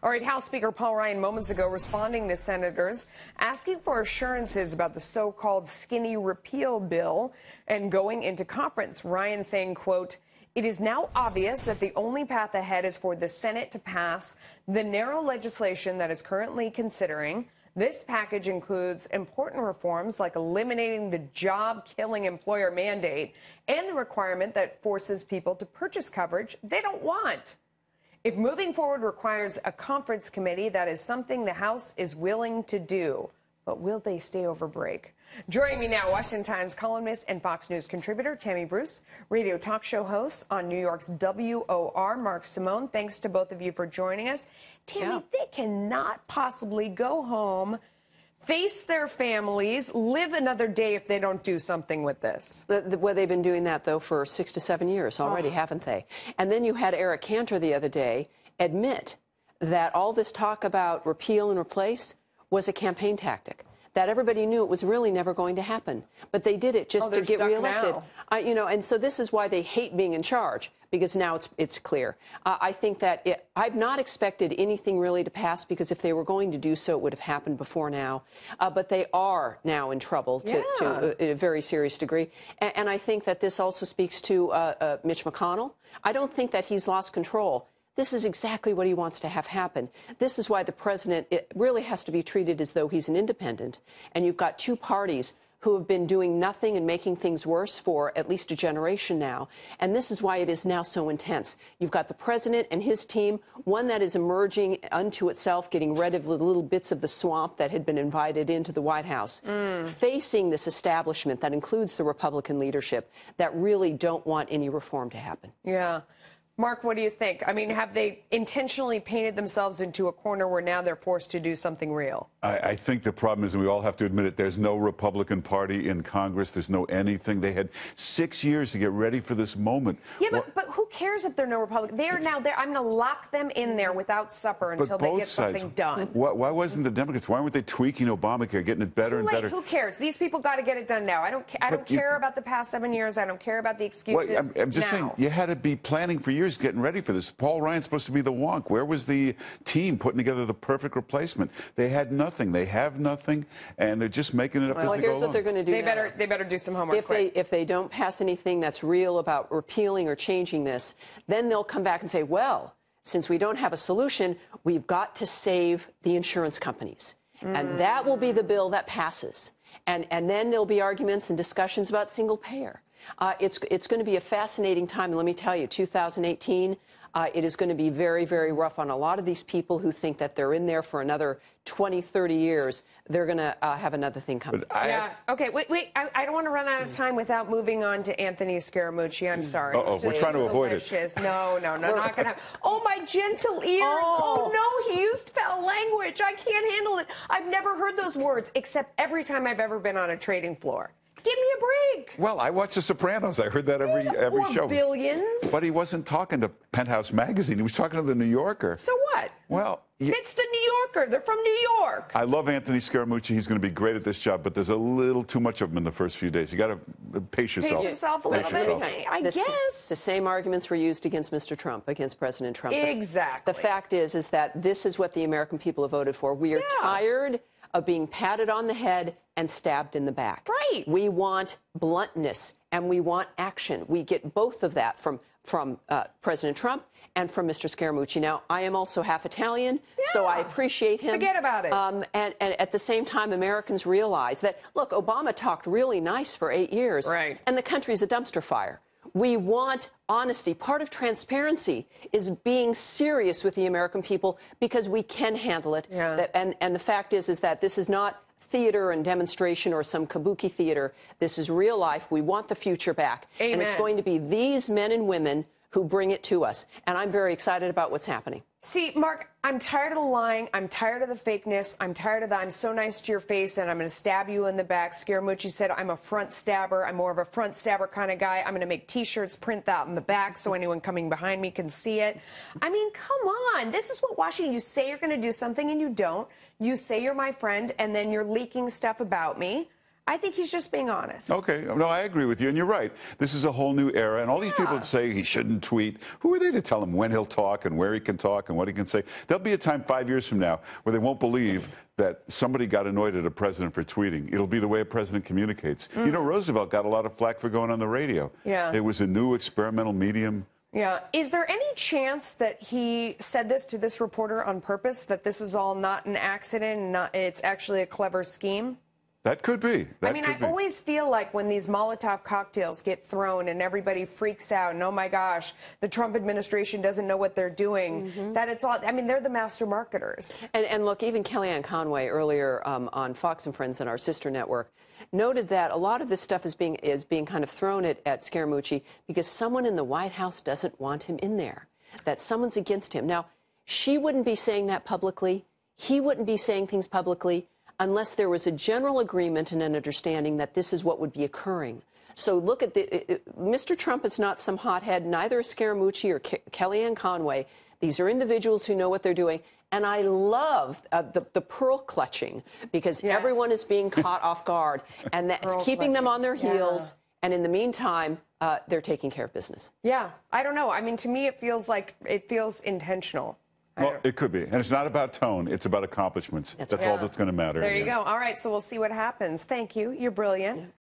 All right, House Speaker Paul Ryan moments ago responding to senators asking for assurances about the so-called skinny repeal bill and going into conference. Ryan saying, quote, "It is now obvious that the only path ahead is for the Senate to pass the narrow legislation that is currently considering. This package includes important reforms like eliminating the job-killing employer mandate and the requirement that forces people to purchase coverage they don't want. If moving forward requires a conference committee, that is something the House is willing to do. But will they stay over break?" Joining me now, Washington Times columnist and Fox News contributor Tammy Bruce, radio talk show host on New York's WOR, Mark Simone. Thanks to both of you for joining us. Tammy, they cannot possibly go home, face their families, live another day if they don't do something with this. Well, they've been doing that, though, for 6 to 7 years already, haven't they? And then you had Eric Cantor the other day admit that all this talk about repeal and replace was a campaign tactic, that everybody knew it was really never going to happen. But they did it just to get reelected. You know, and so this is why they hate being in charge, because now it's clear. I think that I've not expected anything really to pass, because if they were going to do so, it would have happened before now. But they are now in trouble to a very serious degree. And I think that this also speaks to Mitch McConnell. I don't think that he's lost control. This is exactly what he wants to have happen. This is why the president really has to be treated as though he's an independent. And you've got two parties who have been doing nothing and making things worse for at least a generation now. And this is why it is now so intense. You've got the president and his team, one that is emerging unto itself, getting rid of the little bits of the swamp that had been invited into the White House, facing this establishment that includes the Republican leadership that really don't want any reform to happen. Yeah. Mark, what do you think? I mean, have they intentionally painted themselves into a corner where now they're forced to do something real? I think the problem is, and we all have to admit it, there's no Republican Party in Congress. There's no anything. They had 6 years to get ready for this moment. Yeah, but who cares if they're no Republican? They are now there. I'm going to lock them in there without supper until they get something done. Why wasn't the Democrats? Why weren't they tweaking Obamacare, getting it better and better? Who cares? These people got to get it done now. I don't care about the past 7 years. I don't care about the excuses. Well, I'm just saying, you had to be planning for years, getting ready for this. Paul Ryan's supposed to be the wonk. Where was the team putting together the perfect replacement? They had nothing. They have nothing, and they're just making it up as they go along. Well, here's what they're going to do. They better do some homework. If they don't pass anything that's real about repealing or changing this, then they'll come back and say, well, since we don't have a solution, we've got to save the insurance companies. And that will be the bill that passes. And then there'll be arguments and discussions about single payer. It's going to be a fascinating time. And let me tell you, 2018, it is going to be very, very rough on a lot of these people who think that they're in there for another 20, 30 years. They're going to have another thing coming. Okay, wait. I don't want to run out of time without moving on to Anthony Scaramucci. I'm sorry. We're trying to avoid it. No, not going to. Oh, my gentle ears. Oh, no, he used foul language. I can't handle it. I've never heard those words, except every time I've ever been on a trading floor. Give me a break. Well, I watch The Sopranos. I heard that every show. Billions. But he wasn't talking to Penthouse Magazine. He was talking to The New Yorker. So what? Well, it's The New Yorker. They're from New York. I love Anthony Scaramucci. He's going to be great at this job, but there's a little too much of him in the first few days. You got to pace yourself. Pace yourself a little bit. I guess. The same arguments were used against Mr. Trump, against President Trump. Exactly. The fact is that this is what the American people have voted for. We are tired of being patted on the head and stabbed in the back. Right. We want bluntness and we want action. We get both of that from President Trump and from Mr. Scaramucci. Now, I am also half Italian, so I appreciate him. Forget about it. And at the same time, Americans realize that, look, Obama talked really nice for 8 years, and the country's a dumpster fire. We want honesty. Part of transparency is being serious with the American people, because we can handle it. And the fact is that this is not theater and demonstration or some kabuki theater. This is real life. We want the future back. Amen. And it's going to be these men and women who bring it to us. And I'm very excited about what's happening. See, Mark, I'm tired of the lying. I'm tired of the fakeness. I'm tired of the I'm so nice to your face and I'm going to stab you in the back. Scaramucci said I'm a front stabber. I'm more of a front stabber kind of guy. I'm going to make T-shirts, print that in the back so anyone coming behind me can see it. I mean, come on. This is what Washington, you say you're going to do something and you don't. You say you're my friend and then you're leaking stuff about me. I think he's just being honest. Okay. No, I agree with you, and you're right. This is a whole new era, and all these people that say he shouldn't tweet, who are they to tell him when he'll talk and where he can talk and what he can say? There'll be a time 5 years from now where they won't believe that somebody got annoyed at a president for tweeting. It'll be the way a president communicates. You know, Roosevelt got a lot of flack for going on the radio. Yeah. It was a new experimental medium. Yeah. Is there any chance that he said this to this reporter on purpose, that this is all not an accident, it's actually a clever scheme? That could be. I mean, I always feel like when these Molotov cocktails get thrown and everybody freaks out and, oh, my gosh, the Trump administration doesn't know what they're doing, that it's all, I mean, they're the master marketers. And look, even Kellyanne Conway earlier on Fox and Friends and our sister network noted that a lot of this stuff is being kind of thrown at Scaramucci because someone in the White House doesn't want him in there, that someone's against him. Now, she wouldn't be saying that publicly. He wouldn't be saying things publicly unless there was a general agreement and an understanding that this is what would be occurring. So look at Mr. Trump is not some hothead, neither is Scaramucci or Kellyanne Conway. These are individuals who know what they're doing. And I love the pearl clutching because everyone is being caught off guard, and that's keeping them on their heels. Yeah. And in the meantime, they're taking care of business. Yeah, I don't know. I mean, to me, it feels intentional. Well, it could be. And it's not about tone. It's about accomplishments. That's all that's going to matter. There you go. All right, so we'll see what happens. Thank you. You're brilliant.